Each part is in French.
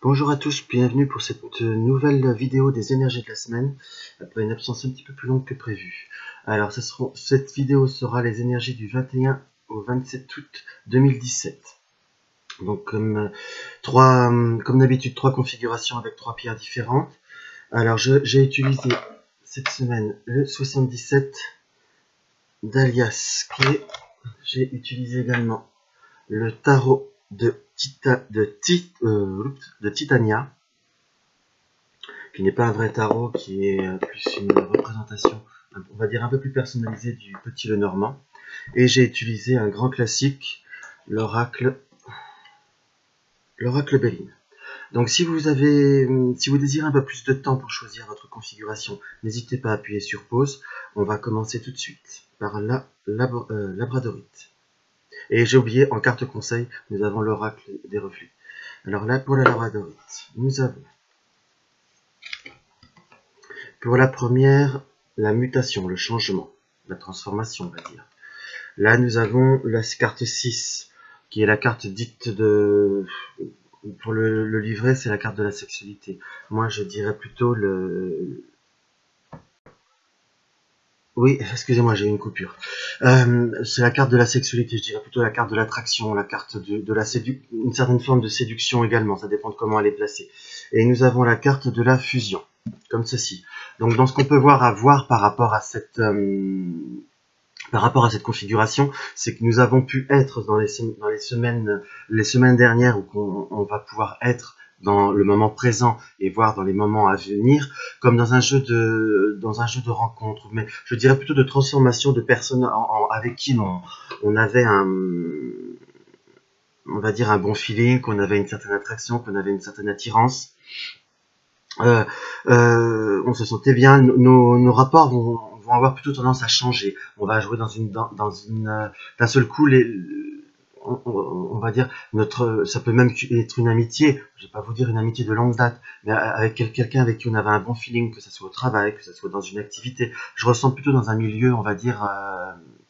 Bonjour à tous, bienvenue pour cette nouvelle vidéo des énergies de la semaine, après une absence un petit peu plus longue que prévu. Alors, cette vidéo sera les énergies du 21 au 27 août 2017. Donc, comme d'habitude, trois configurations avec trois pierres différentes. Alors, j'ai utilisé cette semaine le 77 d'Alias Clé. J'ai utilisé également le tarot de Titania, qui n'est pas un vrai tarot, qui est plus une représentation, on va dire, un peu plus personnalisée du Petit Lenormand. Et j'ai utilisé un grand classique, l'oracle Béline. Donc si vous désirez un peu plus de temps pour choisir votre configuration, n'hésitez pas à appuyer sur pause. On va commencer tout de suite par la labradorite. Et j'ai oublié, en carte conseil, nous avons l'oracle des reflets. Alors là, pour la labradorite, nous avons pour la première, la mutation, le changement, la transformation, on va dire. Là, nous avons la carte 6, qui est la carte dite de... Pour le livret, c'est la carte de la sexualité. Moi, je dirais plutôt le... Oui, excusez-moi, j'ai eu une coupure. C'est la carte de la sexualité, je dirais plutôt la carte de l'attraction, la carte de la une certaine forme de séduction également, ça dépend de comment elle est placée. Et nous avons la carte de la fusion, comme ceci. Donc dans ce qu'on peut voir par rapport à cette configuration, c'est que nous avons pu être dans les semaines dernières, où on va pouvoir être dans le moment présent et voir dans les moments à venir, comme dans un jeu de rencontre, mais je dirais plutôt de transformation de personnes avec qui on avait on va dire un bon feeling, qu'on avait une certaine attraction, qu'on avait une certaine attirance. On se sentait bien, nos rapports vont avoir plutôt tendance à changer. On va jouer d'un seul coup on va dire ça peut même être une amitié. Je vais pas vous dire une amitié de longue date, mais avec quelqu'un avec qui on avait un bon feeling, que ce soit au travail, que ce soit dans une activité. Je ressens plutôt dans un milieu, on va dire,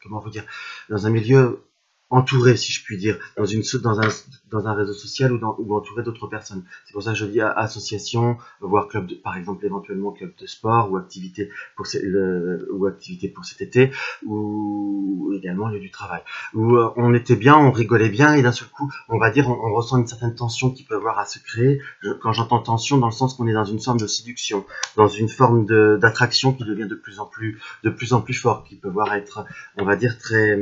comment vous dire, dans un milieu entouré, si je puis dire, dans un réseau social ou entouré d'autres personnes. C'est pour ça que je dis association, voire club par exemple éventuellement club de sport ou activité pour cet été, ou également lieu du travail. Où on était bien, on rigolait bien, et d'un seul coup, on va dire, on ressent une certaine tension qui peut avoir à se créer. Quand j'entends tension, dans le sens qu'on est dans une forme de séduction, dans une forme d'attraction qui devient de plus en plus fort, qui peut voir être, on va dire, très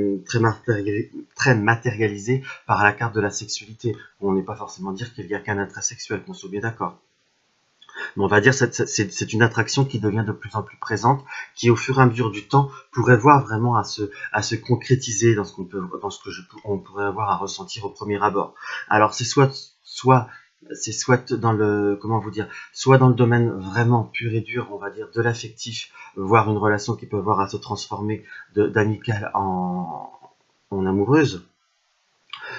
matérialisé par la carte de la sexualité. On n'est pas forcément dire qu'il n'y a qu'un attrait sexuel, qu'on soit bien d'accord. Mais on va dire que c'est une attraction qui devient de plus en plus présente, qui au fur et à mesure du temps pourrait voir vraiment à se concrétiser dans ce on pourrait avoir à ressentir au premier abord. Alors c'est soit dans le, comment vous dire, soit dans le domaine vraiment pur et dur, on va dire, de l'affectif, voire une relation qui peut avoir à se transformer d'amicale en amoureuse.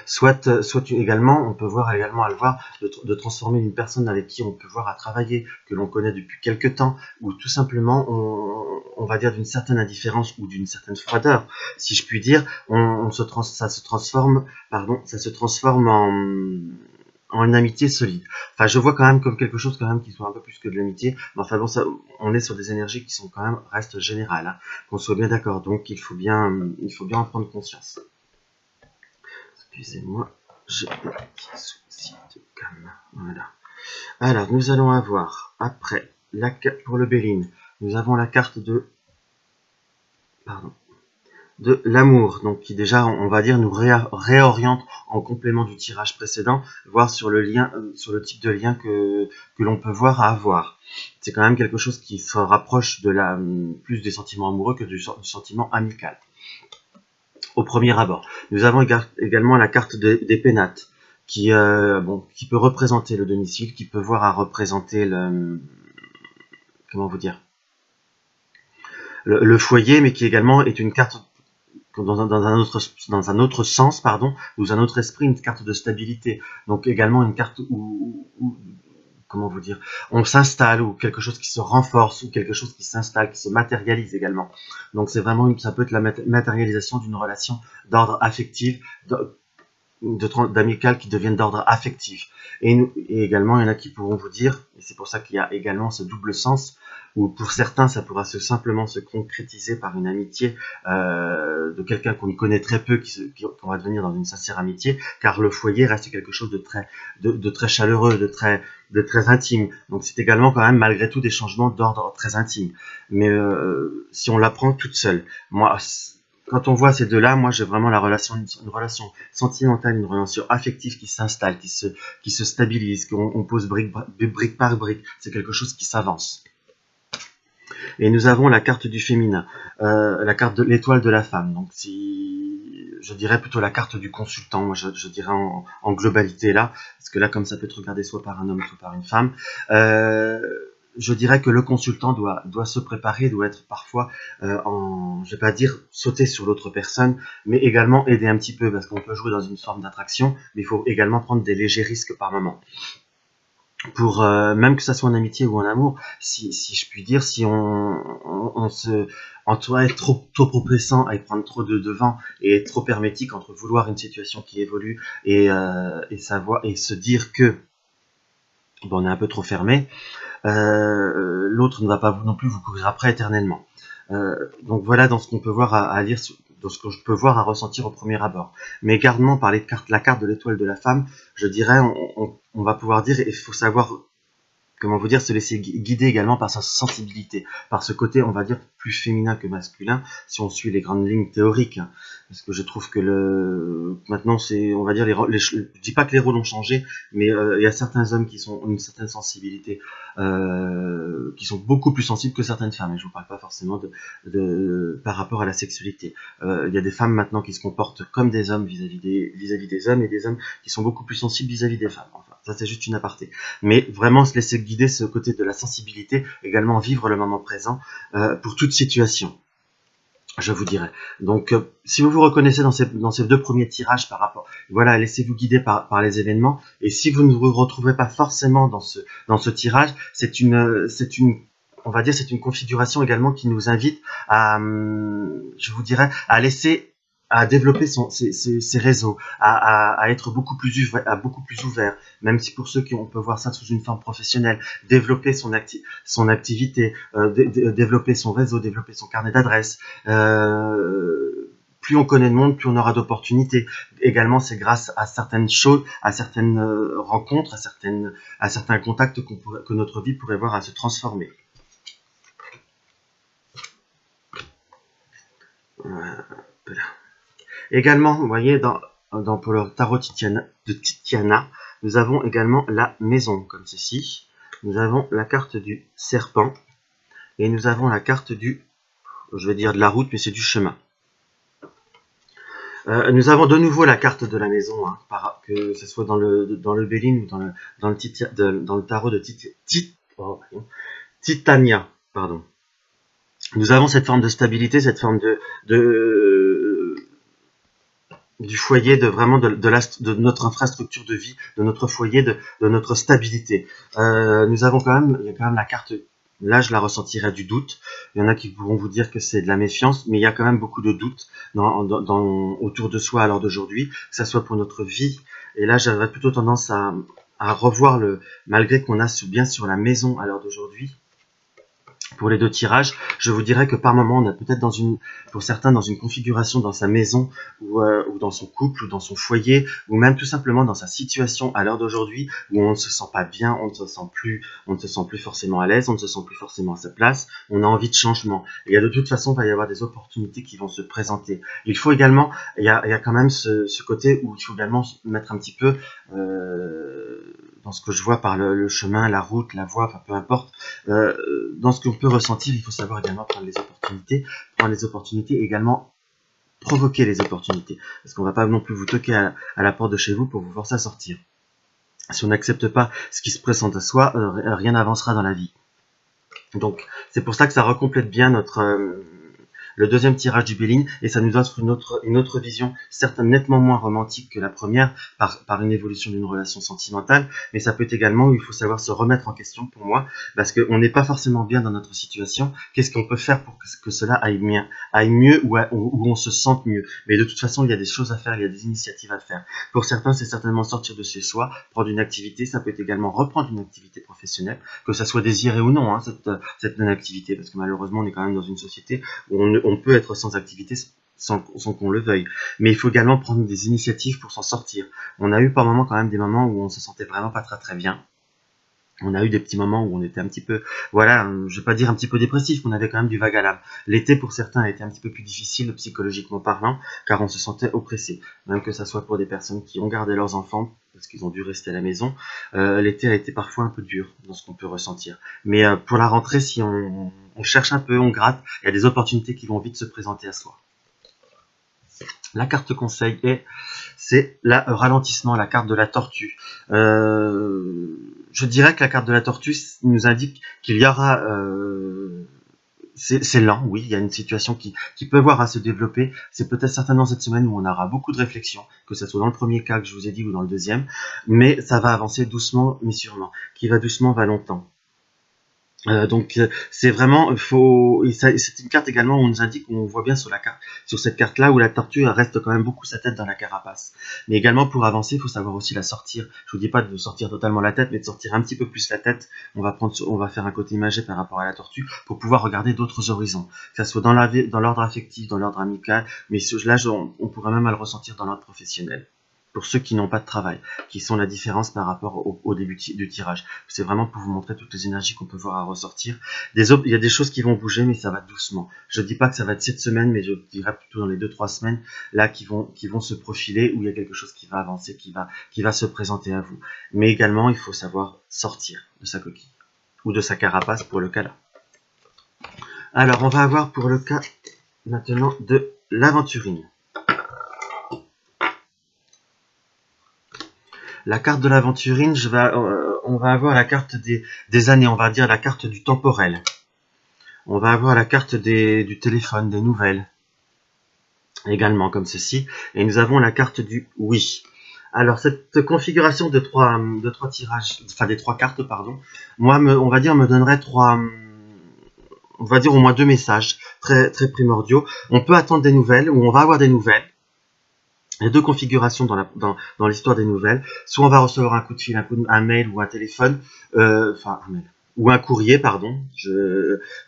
Soit également, on peut voir également à le voir de transformer une personne avec qui on peut voir à travailler, que l'on connaît depuis quelque temps, ou tout simplement, on va dire d'une certaine indifférence ou d'une certaine froideur, si je puis dire, ça se transforme en une amitié solide. Enfin, je vois quand même comme quelque chose quand même qui soit un peu plus que de l'amitié, mais enfin bon, on est sur des énergies qui sont quand même, restent générales, hein, qu'on soit bien d'accord, donc il faut bien en prendre conscience. Excusez-moi, j'ai un petit souci de calme. Voilà. Alors, nous allons avoir, après, pour le Béline, nous avons la carte de l'amour, donc qui déjà, on va dire, nous réoriente en complément du tirage précédent, voire sur le lien, sur le type de lien que l'on peut voir à avoir. C'est quand même quelque chose qui se rapproche plus des sentiments amoureux que du sentiment amical. Au premier abord. Nous avons également la carte des pénates, qui peut représenter le domicile, qui peut voir à représenter comment vous dire, le foyer, mais qui également est une carte dans un autre sens, ou un autre esprit, une carte de stabilité. Donc également une carte où comment vous dire, on s'installe, ou quelque chose qui se renforce, ou quelque chose qui s'installe, qui se matérialise également. Donc c'est vraiment ça peut être la matérialisation d'une relation d'ordre affectif, d'amicales qui deviennent d'ordre affectif. Et également, il y en a qui pourront vous dire, et c'est pour ça qu'il y a également ce double sens, où pour certains, ça pourra simplement se concrétiser par une amitié de quelqu'un qu'on connaît très peu, qu'on va devenir dans une sincère amitié, car le foyer reste quelque chose de très chaleureux, de très intime. Donc c'est également quand même malgré tout des changements d'ordre très intime. Mais si on l'apprend toute seule, moi, quand on voit ces deux-là, moi j'ai vraiment une relation sentimentale, une relation affective qui s'installe, qui se stabilise, qu'on pose brique par brique. C'est quelque chose qui s'avance. Et nous avons la carte du féminin, la carte de l'étoile de la femme. Donc je dirais plutôt la carte du consultant, moi je dirais en globalité là, parce que là comme ça peut être regardé soit par un homme, soit par une femme. Je dirais que le consultant doit se préparer, doit être parfois, je vais pas dire sauter sur l'autre personne, mais également aider un petit peu, parce qu'on peut jouer dans une forme d'attraction, mais il faut également prendre des légers risques par moment. Pour même que ça soit en amitié ou en amour, si je puis dire, si on doit être trop oppressant et prendre trop de devant et être trop hermétique entre vouloir une situation qui évolue et savoir et se dire que bon, on est un peu trop fermé, l'autre ne va pas non plus vous courir après éternellement. Donc voilà dans ce qu'on peut voir à lire, dans ce que je peux voir à ressentir au premier abord. Mais également par la carte de l'étoile de la femme, je dirais, on va pouvoir dire, il faut savoir, comment vous dire, se laisser guider également par sa sensibilité, par ce côté, on va dire, plus féminin que masculin, si on suit les grandes lignes théoriques. Hein. Parce que je trouve que maintenant, on va dire, je dis pas que les rôles ont changé, mais il y a certains hommes qui ont une certaine sensibilité, qui sont beaucoup plus sensibles que certaines femmes. Et je vous parle pas forcément par rapport à la sexualité. Il y a des femmes maintenant qui se comportent comme des hommes vis-à-vis des hommes, et des hommes qui sont beaucoup plus sensibles vis-à-vis des femmes. Enfin, ça c'est juste une aparté. Mais vraiment se laisser guider ce côté de la sensibilité, également vivre le moment présent pour toute situation. Je vous dirais. Donc, si vous vous reconnaissez dans ces deux premiers tirages par rapport, voilà, laissez-vous guider par les événements. Et si vous ne vous retrouvez pas forcément dans ce tirage, on va dire, c'est une configuration également qui nous invite à, je vous dirais, à développer ses réseaux, à être beaucoup plus ouvert, même si pour ceux on peut voir ça sous une forme professionnelle, développer son activité, développer son réseau, développer son carnet d'adresses. Plus on connaît de monde, plus on aura d'opportunités. Également, c'est grâce à certaines choses, à certaines rencontres, à certains contacts que notre vie pourrait voir à se transformer. Voilà. Également, vous voyez, pour le tarot de Titiana, nous avons également la maison, comme ceci. Nous avons la carte du serpent. Et nous avons la carte je vais dire de la route, mais c'est du chemin. Nous avons de nouveau la carte de la maison, hein, que ce soit dans le Béline ou dans le tarot de Titania. Pardon. Nous avons cette forme de stabilité, cette forme du foyer, de notre infrastructure de vie, de notre foyer, de notre stabilité. Il y a quand même la carte, là je la ressentirais du doute. Il y en a qui pourront vous dire que c'est de la méfiance, mais il y a quand même beaucoup de doutes autour de soi à l'heure d'aujourd'hui, que ça soit pour notre vie. Et là j'avais plutôt tendance à revoir malgré qu'on a bien sur la maison à l'heure d'aujourd'hui. Pour les deux tirages, je vous dirais que par moment, on a peut-être pour certains, dans une configuration dans sa maison, ou dans son couple, ou dans son foyer, ou même tout simplement dans sa situation à l'heure d'aujourd'hui, où on ne se sent pas bien, on ne se sent plus forcément à l'aise, on ne se sent plus forcément à sa place, on a envie de changement. Et de toute façon, il va y avoir des opportunités qui vont se présenter. Il faut également, il y a quand même ce côté où il faut également mettre un petit peu dans ce que je vois par le chemin, la route, la voie, enfin peu importe, dans ce qu'on peut ressentir, il faut savoir également prendre les opportunités, également provoquer les opportunités, parce qu'on ne va pas non plus vous toquer à la porte de chez vous pour vous forcer à sortir. Si on n'accepte pas ce qui se présente à soi, rien n'avancera dans la vie. Donc c'est pour ça que ça recomplète bien le deuxième tirage du Béline, et ça nous offre une autre vision, certes nettement moins romantique que la première, par une évolution d'une relation sentimentale, mais ça peut être également où il faut savoir se remettre en question pour moi, parce qu'on n'est pas forcément bien dans notre situation. Qu'est-ce qu'on peut faire pour que cela aille mieux ou on se sente mieux? Mais de toute façon, il y a des choses à faire, il y a des initiatives à faire. Pour certains, c'est certainement sortir de chez soi, prendre une activité, ça peut être également reprendre une activité professionnelle, que ça soit désiré ou non, hein, cette non-activité, parce que malheureusement, on est quand même dans une société où on peut être sans activité sans qu'on le veuille. Mais il faut également prendre des initiatives pour s'en sortir. On a eu par moments quand même des moments où on se sentait vraiment pas très très bien. On a eu des petits moments où on était un petit peu, voilà, je vais pas dire un petit peu dépressif, mais on avait quand même du vague à l'âme. L'été, pour certains, a été un petit peu plus difficile, psychologiquement parlant, car on se sentait oppressé. Même que ça soit pour des personnes qui ont gardé leurs enfants, parce qu'ils ont dû rester à la maison, l'été a été parfois un peu dur dans ce qu'on peut ressentir. Mais pour la rentrée, si on cherche un peu, on gratte, il y a des opportunités qui vont vite se présenter à soi. La carte conseil c'est le ralentissement, la carte de la tortue. Je dirais que la carte de la tortue nous indique qu'il y aura... c'est lent, oui, il y a une situation qui peut avoir à se développer. C'est peut-être certainement cette semaine où on aura beaucoup de réflexions, que ce soit dans le premier cas que je vous ai dit ou dans le deuxième, mais ça va avancer doucement mais sûrement. Qui va doucement va longtemps. Donc c'est vraiment c'est une carte également où on nous indique, on voit bien sur la carte, sur cette carte là où la tortue reste quand même beaucoup sa tête dans la carapace. Mais également pour avancer, il faut savoir aussi la sortir. Je vous dis pas de sortir totalement la tête, mais de sortir un petit peu plus la tête. On va faire un côté imagé par rapport à la tortue pour pouvoir regarder d'autres horizons, que ça soit dans l'ordre affectif, dans l'ordre amical, mais là on pourrait même le ressentir dans l'ordre professionnel. Pour ceux qui n'ont pas de travail, qui sont la différence par rapport au début du tirage. C'est vraiment pour vous montrer toutes les énergies qu'on peut voir à ressortir. Il y a des choses qui vont bouger, mais ça va doucement. Je ne dis pas que ça va être cette semaine, mais je dirais plutôt dans les 2-3 semaines, là, qui vont se profiler, où il y a quelque chose qui va avancer, qui va se présenter à vous. Mais également, il faut savoir sortir de sa coquille, ou de sa carapace pour le cas là. Alors, on va avoir pour le cas, maintenant, de l'aventurine. La carte de l'aventurine, on va avoir la carte des années, on va dire la carte du temporel. On va avoir la carte du téléphone, des nouvelles, également comme ceci. Et nous avons la carte du oui. Alors cette configuration de trois tirages, enfin des 3 cartes, pardon, moi, on va dire, me donnerait on va dire au moins 2 messages très, très primordiaux. On peut attendre des nouvelles, ou on va avoir des nouvelles. Il y a 2 configurations dans l'histoire des nouvelles. Soit on va recevoir un coup de fil, un mail ou un téléphone, enfin un mail, ou un courrier, pardon,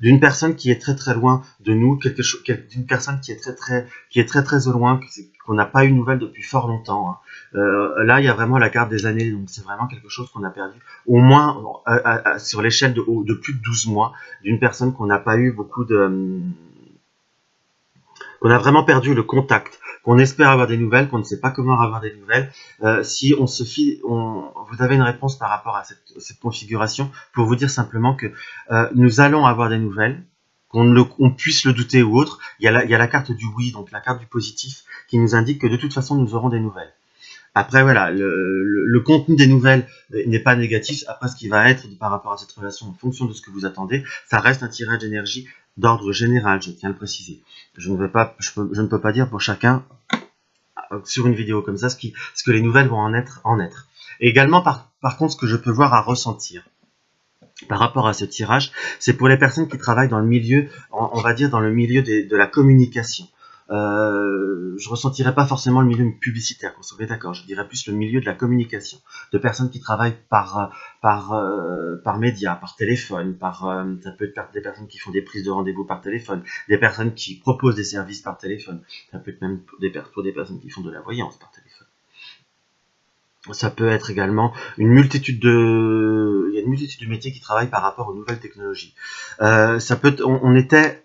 d'une personne qui est très très loin de nous, d'une personne qui est très très au loin, qu'on n'a pas eu de nouvelles depuis fort longtemps. Hein. Là, il y a vraiment la carte des années, donc c'est vraiment quelque chose qu'on a perdu, au moins sur l'échelle de plus de 12 mois, d'une personne qu'on n'a pas eu beaucoup de... qu'on a vraiment perdu le contact, qu'on espère avoir des nouvelles, qu'on ne sait pas comment avoir des nouvelles. Si on se fie, vous avez une réponse par rapport à cette configuration pour vous dire simplement que nous allons avoir des nouvelles, qu'on puisse le douter ou autre. Il y a la carte du oui, donc la carte du positif, qui nous indique que de toute façon nous aurons des nouvelles. Après voilà, le contenu des nouvelles n'est pas négatif. Après ce qui va être par rapport à cette relation en fonction de ce que vous attendez, ça reste un tirage d'énergie d'ordre général, je tiens à le préciser. Je ne peux pas dire pour chacun sur une vidéo comme ça ce que les nouvelles vont en être. Et également par contre ce que je peux voir à ressentir par rapport à ce tirage, c'est pour les personnes qui travaillent dans le milieu, on va dire dans le milieu de la communication. Je ressentirais pas forcément le milieu publicitaire, qu'on soit d'accord, je dirais plus le milieu de la communication, de personnes qui travaillent par médias, par téléphone, ça peut être des personnes qui font des prises de rendez-vous par téléphone, des personnes qui proposent des services par téléphone, ça peut être même pour des personnes qui font de la voyance par téléphone. Ça peut être également il y a une multitude de métiers qui travaillent par rapport aux nouvelles technologies. Ça peut être, on était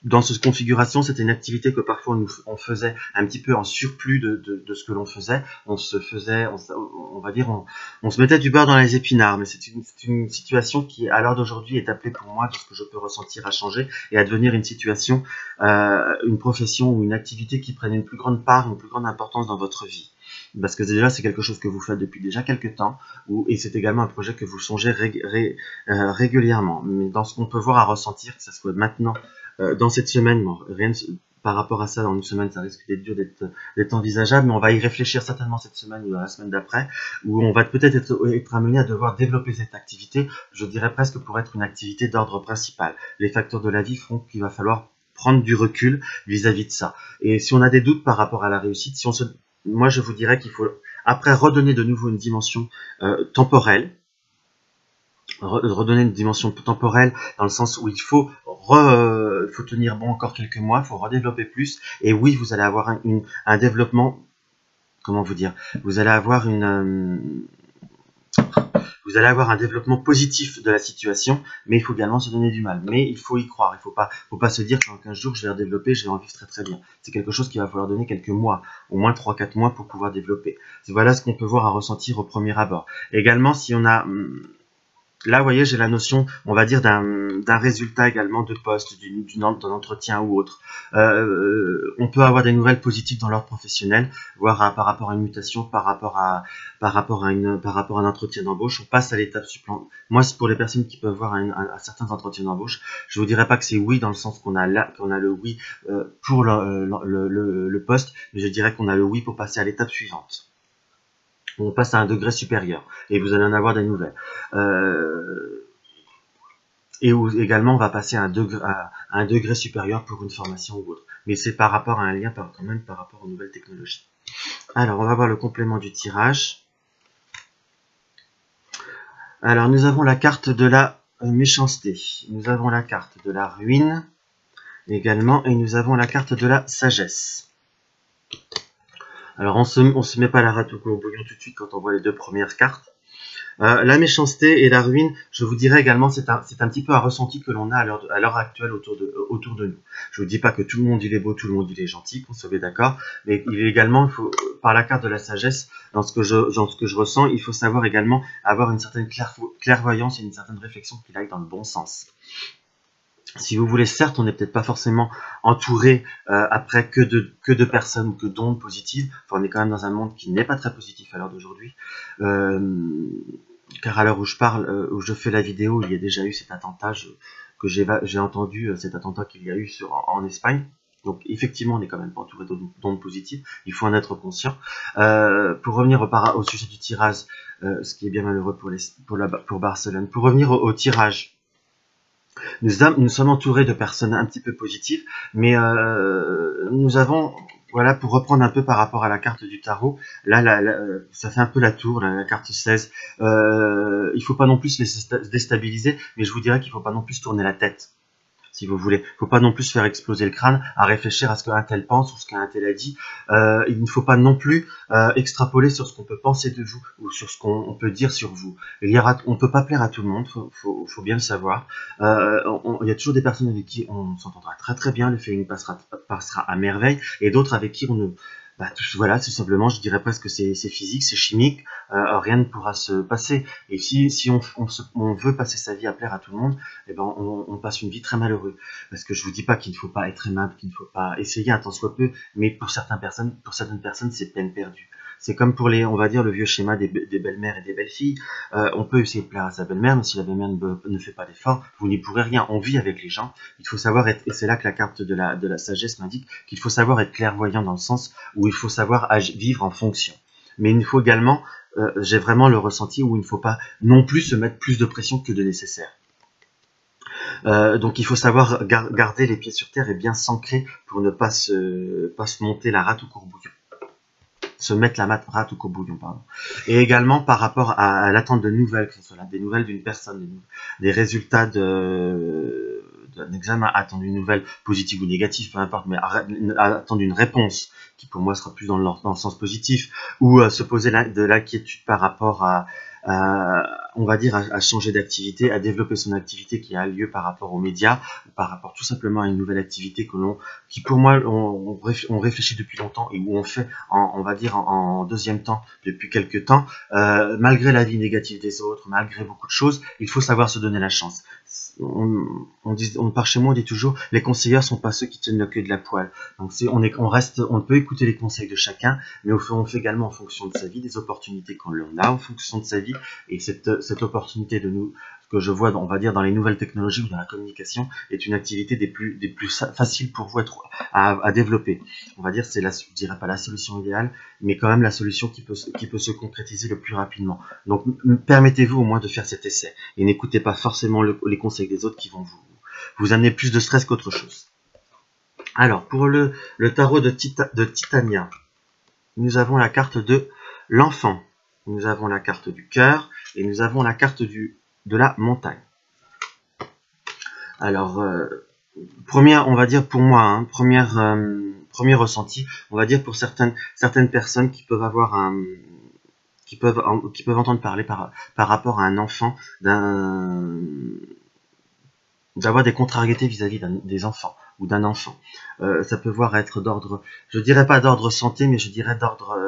dans cette configuration, c'était une activité que parfois on faisait un petit peu en surplus de ce que l'on faisait. On se mettait du beurre dans les épinards, mais c'est une situation qui, à l'heure d'aujourd'hui, est appelée pour moi, de ce que je peux ressentir, à changer et à devenir une situation, une profession ou une activité qui prenne une plus grande part, une plus grande importance dans votre vie. Parce que déjà, c'est quelque chose que vous faites depuis déjà quelques temps, et c'est également un projet que vous songez régulièrement. Mais dans ce qu'on peut voir à ressentir, que ce soit maintenant, dans cette semaine, bon, rien par rapport à ça, dans une semaine, ça risque d'être dur d'être envisageable, mais on va y réfléchir certainement cette semaine ou la semaine d'après, où on va peut-être être amené à devoir développer cette activité, je dirais presque pour être une activité d'ordre principal. Les facteurs de la vie feront qu'il va falloir prendre du recul vis-à-vis de ça. Et si on a des doutes par rapport à la réussite, moi je vous dirais qu'il faut après redonner de nouveau une dimension temporelle, redonner une dimension temporelle dans le sens où il faut tenir bon encore quelques mois, il faut redévelopper plus, et oui, vous allez avoir un développement, comment vous dire, vous allez avoir un développement positif de la situation, mais il faut également se donner du mal. Mais il faut y croire, il faut pas se dire qu'en 15 jours, je vais redévelopper, je vais en vivre très très bien. C'est quelque chose qu'il va falloir donner quelques mois, au moins 3-4 mois pour pouvoir développer. Voilà ce qu'on peut voir à ressentir au premier abord. Également, si on a... Là, vous voyez, j'ai la notion, on va dire, d'un résultat également de poste, d'un entretien ou autre. On peut avoir des nouvelles positives dans l'ordre professionnel, voire par rapport à une mutation, par rapport à un entretien d'embauche. On passe à l'étape supplémentaire. Moi, c'est pour les personnes qui peuvent voir à certains entretiens d'embauche. Je vous dirais pas que c'est oui dans le sens qu'on a le oui pour le poste, mais je dirais qu'on a le oui pour passer à l'étape suivante. On passe à un degré supérieur et vous allez en avoir des nouvelles. Et où également on va passer à un degré supérieur pour une formation ou autre. Mais c'est par rapport à un lien quand même par rapport aux nouvelles technologies. Alors on va voir le complément du tirage. Alors nous avons la carte de la méchanceté, nous avons la carte de la ruine également, et nous avons la carte de la sagesse. Alors on se met pas la rate au bouillon tout de suite quand on voit les deux premières cartes. La méchanceté et la ruine, je vous dirais également, c'est un petit peu un ressenti que l'on a à l'heure actuelle autour de nous. Je vous dis pas que tout le monde il est beau, tout le monde il est gentil, qu'on se met d'accord, mais il est également, par la carte de la sagesse, dans ce que je ressens, il faut savoir également avoir une certaine clairvoyance et une certaine réflexion qui aille dans le bon sens. Si vous voulez, certes, on n'est peut-être pas forcément entouré après que de personnes ou que d'ondes positives. Enfin, on est quand même dans un monde qui n'est pas très positif à l'heure d'aujourd'hui. Car à l'heure où je parle, où je fais la vidéo, il y a déjà eu cet attentat que j'ai entendu, cet attentat qu'il y a eu en Espagne. Donc effectivement, on n'est quand même pas entouré d'ondes positives. Il faut en être conscient. Pour revenir au sujet du tirage, ce qui est bien malheureux pour Barcelone. Pour revenir au tirage. Nous sommes entourés de personnes un petit peu positives, mais nous avons, voilà, pour reprendre un peu par rapport à la carte du tarot, là, ça fait un peu la tour, la carte 16. Il faut pas non plus les déstabiliser, mais je vous dirais qu'il faut pas non plus tourner la tête, si vous voulez. Il faut pas non plus se faire exploser le crâne à réfléchir à ce qu'un tel pense ou ce qu'un tel a dit. Il ne faut pas non plus extrapoler sur ce qu'on peut penser de vous ou sur ce qu'on peut dire sur vous. On ne peut pas plaire à tout le monde, faut bien le savoir. Il y a toujours des personnes avec qui on s'entendra très très bien, le feeling passera à merveille, et d'autres avec qui on ne... voilà, tout simplement, je dirais presque que c'est physique, c'est chimique, rien ne pourra se passer. Et si on veut passer sa vie à plaire à tout le monde, eh ben on passe une vie très malheureuse. Parce que je vous dis pas qu'il ne faut pas être aimable, qu'il ne faut pas essayer un tant soit peu, mais pour certaines personnes, c'est peine perdue. C'est comme pour on va dire, le vieux schéma des belles-mères et des belles-filles. On peut essayer de plaire à sa belle-mère, mais si la belle-mère ne fait pas d'effort, vous n'y pourrez rien. On vit avec les gens. Il faut savoir être, et c'est là que la carte de la sagesse m'indique qu'il faut savoir être clairvoyant dans le sens où il faut savoir vivre en fonction. Mais il faut également, j'ai vraiment le ressenti où il ne faut pas non plus se mettre plus de pression que de nécessaire. Donc il faut savoir garder les pieds sur terre et bien s'ancrer pour ne pas se monter la rate au courbouillon. Se mettre la rate au courbouillon, pardon. Et également par rapport à l'attente de nouvelles, que ce soit des nouvelles d'une personne, des résultats d'un examen, attendre une nouvelle positive ou négative, peu importe, mais attendre une réponse qui pour moi sera plus dans le sens positif, ou se poser de l'inquiétude par rapport on va dire, à changer d'activité, à développer son activité qui a lieu par rapport aux médias, ou par rapport tout simplement à une nouvelle activité qui pour moi, on réfléchit depuis longtemps et où on fait, on va dire, en deuxième temps, depuis quelques temps, malgré la vie négative des autres, malgré beaucoup de choses, il faut savoir se donner la chance. Par chez moi, on dit toujours, les conseilleurs sont pas ceux qui tiennent la queue de la poêle. Donc on peut écouter les conseils de chacun, mais on fait également en fonction de sa vie, des opportunités qu'on a en fonction de sa vie, et cette opportunité de nous que je vois, on va dire, dans les nouvelles technologies ou dans la communication, est une activité des plus faciles pour vous à développer. On va dire, c'est je dirais pas la solution idéale, mais quand même la solution qui peut se concrétiser le plus rapidement. Donc, permettez-vous au moins de faire cet essai et n'écoutez pas forcément les conseils des autres qui vont vous amener plus de stress qu'autre chose. Alors, pour le tarot de Titania, nous avons la carte de l'enfant, nous avons la carte du cœur et nous avons la carte de la montagne. Alors, on va dire pour moi, hein, premier ressenti, on va dire pour certaines personnes qui peuvent avoir qui peuvent entendre parler par rapport à un enfant, d'avoir des contrariétés vis-à-vis des enfants ou d'un enfant. Ça peut être d'ordre, je dirais pas d'ordre santé, mais je dirais d'ordre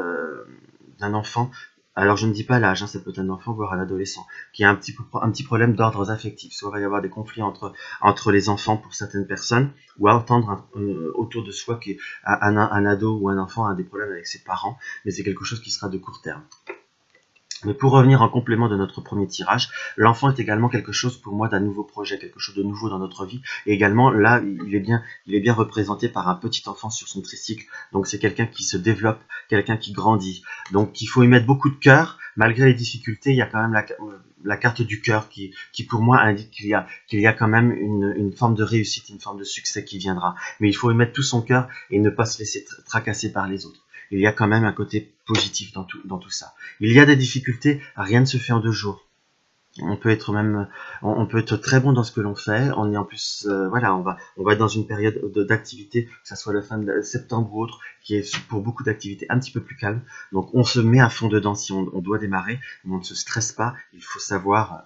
d'un enfant. Alors je ne dis pas l'âge, hein, ça peut être un enfant, voire un adolescent, qui a un petit problème d'ordre affectif. Soit il va y avoir des conflits entre les enfants pour certaines personnes, ou à entendre autour de soi qu'un ado ou un enfant a des problèmes avec ses parents, mais c'est quelque chose qui sera de court terme. Mais pour revenir en complément de notre premier tirage, l'enfant est également quelque chose pour moi d'un nouveau projet, quelque chose de nouveau dans notre vie. Et également, là, il est bien représenté par un petit enfant sur son tricycle. Donc c'est quelqu'un qui se développe, quelqu'un qui grandit. Donc il faut y mettre beaucoup de cœur. Malgré les difficultés, il y a quand même la carte du cœur qui pour moi indique qu'il y a quand même une forme de réussite, une forme de succès qui viendra. Mais il faut y mettre tout son cœur et ne pas se laisser tracasser par les autres. Il y a quand même un côté positif dans tout ça. Il y a des difficultés, rien ne se fait en 2 jours. On peut être très bon dans ce que l'on fait. On est en plus, voilà, on va être dans une période d'activité, que ça soit la fin de septembre ou autre, qui est pour beaucoup d'activités un petit peu plus calme. Donc on se met à fond dedans si on doit démarrer, mais on ne se stresse pas. Il faut savoir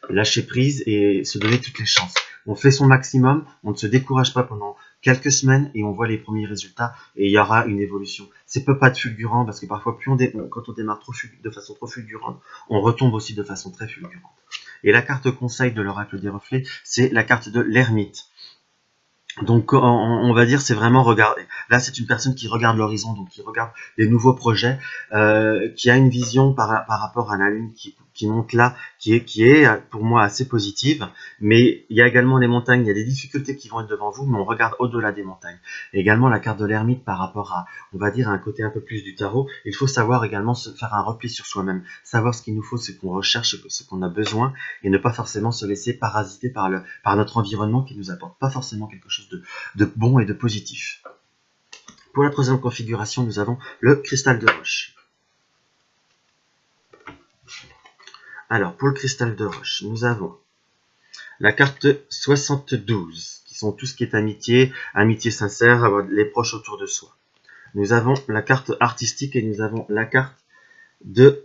lâcher prise et se donner toutes les chances. On fait son maximum, on ne se décourage pas pendant quelques semaines et on voit les premiers résultats et il y aura une évolution. C'est peut pas être fulgurant parce que parfois quand on démarre de façon trop fulgurante, on retombe aussi de façon très fulgurante. Et la carte conseil de l'oracle des reflets, c'est la carte de l'ermite. Donc on va dire c'est vraiment regarder. Là c'est une personne qui regarde l'horizon, donc qui regarde des nouveaux projets, qui a une vision par rapport à la lune qui monte là, qui est pour moi assez positive. Mais il y a également les montagnes, il y a des difficultés qui vont être devant vous, mais on regarde au-delà des montagnes. Et également la carte de l'ermite par rapport à, on va dire, à un côté un peu plus du tarot. Il faut savoir également se faire un repli sur soi-même, savoir ce qu'il nous faut, ce qu'on recherche, ce qu'on a besoin, et ne pas forcément se laisser parasiter par notre environnement qui nous apporte pas forcément quelque chose de bon et de positif. Pour la troisième configuration, nous avons le cristal de roche. Alors, pour le cristal de roche, nous avons la carte 72, qui sont tout ce qui est amitié, amitié sincère, avoir les proches autour de soi. Nous avons la carte artistique et nous avons la carte de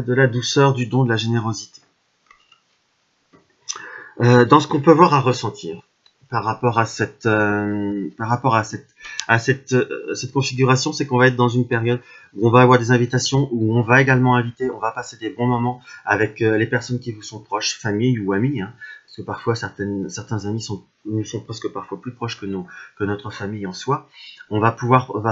la douceur, du don, de la générosité. Dans ce qu'on peut voir à ressentir par rapport à cette configuration, c'est qu'on va être dans une période où on va avoir des invitations, où on va également inviter, on va passer des bons moments avec les personnes qui vous sont proches, famille ou amis, hein, parce que parfois certains amis nous sont presque parfois plus proches que notre famille en soi. Va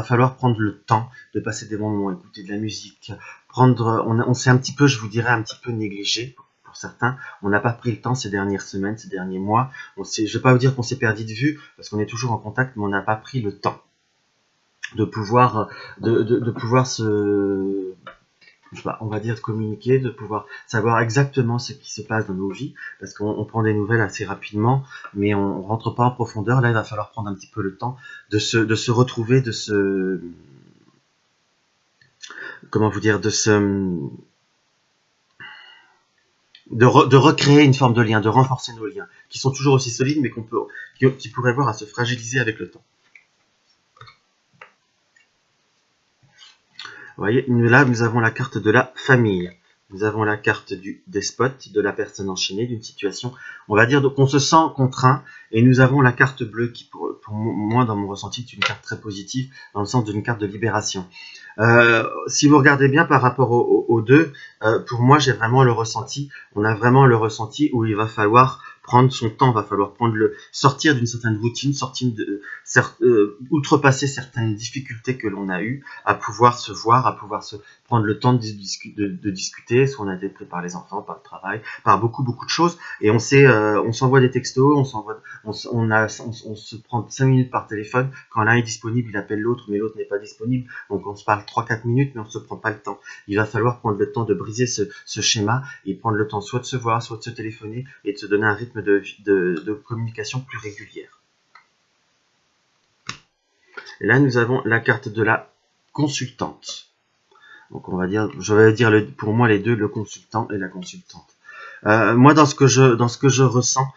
falloir prendre le temps de passer des bons moments, écouter de la musique, on s'est un petit peu, je vous dirais, un petit peu négligé. Certains, on n'a pas pris le temps ces dernières semaines, ces derniers mois. Je ne vais pas vous dire qu'on s'est perdu de vue, parce qu'on est toujours en contact, mais on n'a pas pris le temps de pouvoir, on va dire communiquer, de pouvoir savoir exactement ce qui se passe dans nos vies, parce qu'on prend des nouvelles assez rapidement, mais on ne rentre pas en profondeur. Là, il va falloir prendre un petit peu le temps de se retrouver, de recréer une forme de lien, de renforcer nos liens, qui sont toujours aussi solides, mais qui pourraient voir à se fragiliser avec le temps. Vous voyez, là, nous avons la carte de la famille. Nous avons la carte du despote, de la personne enchaînée, d'une situation, on va dire, qu'on se sent contraint. Et nous avons la carte bleue qui, pour moi, dans mon ressenti, est une carte très positive, dans le sens d'une carte de libération. Si vous regardez bien par rapport aux deux, pour moi, j'ai vraiment le ressenti. On a vraiment le ressenti où il va falloir prendre son temps, va falloir sortir d'une certaine routine, outrepasser certaines difficultés que l'on a eues, à pouvoir se voir, à pouvoir se prendre le temps de discuter, soit on a été pris par les enfants, par le travail, par beaucoup de choses, et on s'envoie des textos, on se prend 5 minutes par téléphone, quand l'un est disponible, il appelle l'autre, mais l'autre n'est pas disponible, donc on se parle 3-4 minutes, mais on ne se prend pas le temps. Il va falloir prendre le temps de briser ce schéma, et prendre le temps soit de se voir, soit de se téléphoner, et de se donner un rythme de communication plus régulière. Et là, nous avons la carte de la consultante. Donc on va dire, je vais dire pour moi les deux, le consultant et la consultante. Moi, dans ce que je ressens,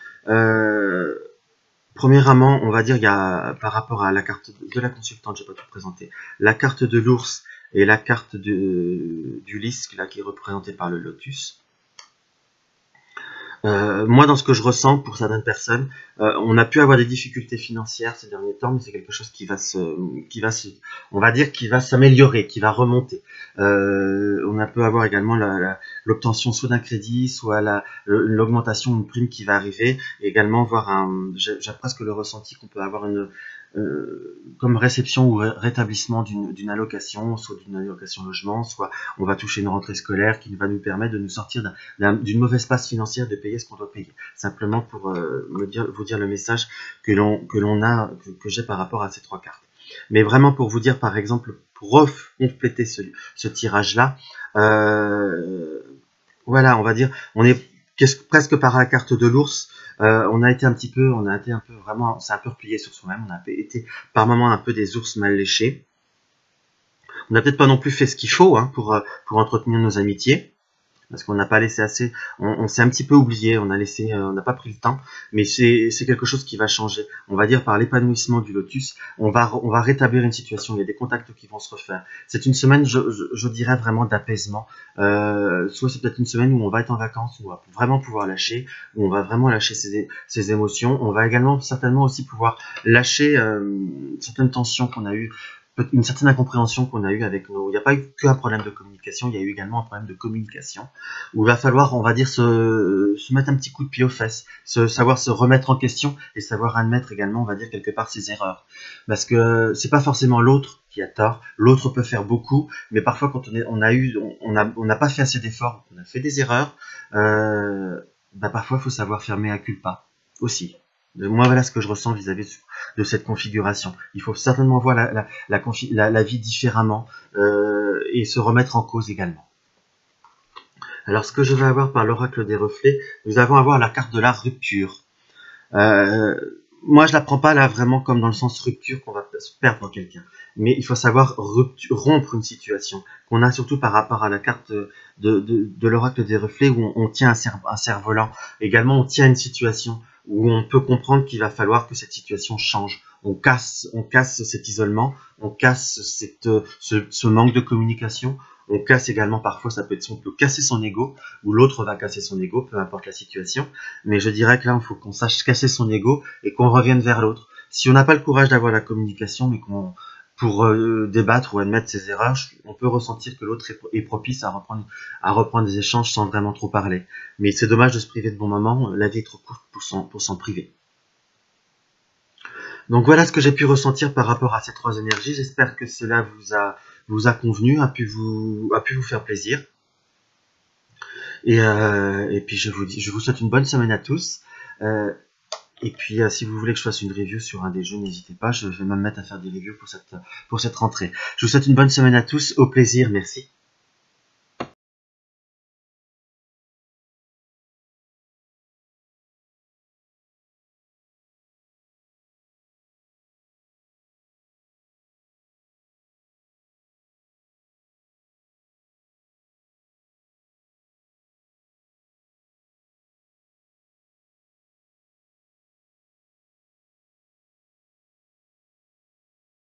premièrement, on va dire, il y a, par rapport à la carte de la consultante, je vais pas tout présenter, la carte de l'ours et la carte du lys, là, qui est représentée par le lotus. Moi, dans ce que je ressens pour certaines personnes, on a pu avoir des difficultés financières ces derniers temps, mais c'est quelque chose qui va on va dire, qui va s'améliorer, qui va remonter. On a pu avoir également l'obtention soit d'un crédit, soit l'augmentation d'une prime qui va arriver, et également voir j'ai presque le ressenti qu'on peut avoir comme réception ou rétablissement d'une allocation, soit d'une allocation logement, soit on va toucher une rentrée scolaire qui va nous permettre de nous sortir d'une mauvaise passe financière, de payer ce qu'on doit payer. Simplement pour vous dire le message que j'ai par rapport à ces trois cartes. Mais vraiment pour vous dire, par exemple, pour compléter ce tirage-là, voilà, on va dire, on est presque par la carte de l'ours. On a été un peu vraiment, c'est un peu replié sur soi-même. On a été par moments un peu des ours mal léchés. On n'a peut-être pas non plus fait ce qu'il faut pour entretenir nos amitiés, parce qu'on n'a pas laissé assez. On s'est un petit peu oublié. On n'a pas pris le temps. Mais c'est quelque chose qui va changer. On va dire par l'épanouissement du lotus, on va rétablir une situation. Il y a des contacts qui vont se refaire. C'est une semaine, je dirais vraiment d'apaisement. Soit c'est peut-être une semaine où on va être en vacances, où on va vraiment pouvoir lâcher, où on va vraiment lâcher ses émotions. On va également certainement aussi pouvoir lâcher certaines tensions qu'on a eues, une certaine incompréhension qu'on a eue avec il n'y a pas eu qu'un problème de communication, il y a eu également un problème de communication, où il va falloir, on va dire, se mettre un petit coup de pied aux fesses, savoir se remettre en question, et savoir admettre également, on va dire, quelque part ses erreurs. Parce que c'est pas forcément l'autre qui a tort, l'autre peut faire beaucoup, mais parfois quand on n'a pas fait assez d'efforts, on a fait des erreurs, parfois il faut savoir fermer à culpa aussi. Moi, voilà ce que je ressens vis-à-vis de cette configuration. Il faut certainement voir la vie différemment et se remettre en cause également. Alors, ce que je vais avoir par l'oracle des reflets, nous allons avoir la carte de la rupture. Moi, je la prends pas là vraiment comme dans le sens rupture qu'on va se perdre dans quelqu'un. Mais il faut savoir rompre une situation. Qu'on a surtout par rapport à la carte de l'oracle des reflets où on tient un cerf-volant. Également, on tient une situation où on peut comprendre qu'il va falloir que cette situation change. On casse cet isolement, on casse ce manque de communication, on casse également parfois, on peut casser son ego, ou l'autre va casser son ego, peu importe la situation, mais je dirais que là, il faut qu'on sache casser son ego et qu'on revienne vers l'autre. Si on n'a pas le courage d'avoir la communication, mais pour débattre ou admettre ses erreurs, on peut ressentir que l'autre est propice à reprendre des échanges sans vraiment trop parler. Mais c'est dommage de se priver de bons moments, la vie est trop courte pour s'en priver. Donc voilà ce que j'ai pu ressentir par rapport à ces trois énergies. J'espère que cela vous a convenu, a pu vous faire plaisir. Et puis je vous souhaite une bonne semaine à tous. Et puis, si vous voulez que je fasse une review sur un des jeux, n'hésitez pas. Je vais même mettre à faire des reviews pour cette rentrée. Je vous souhaite une bonne semaine à tous. Au plaisir. Merci.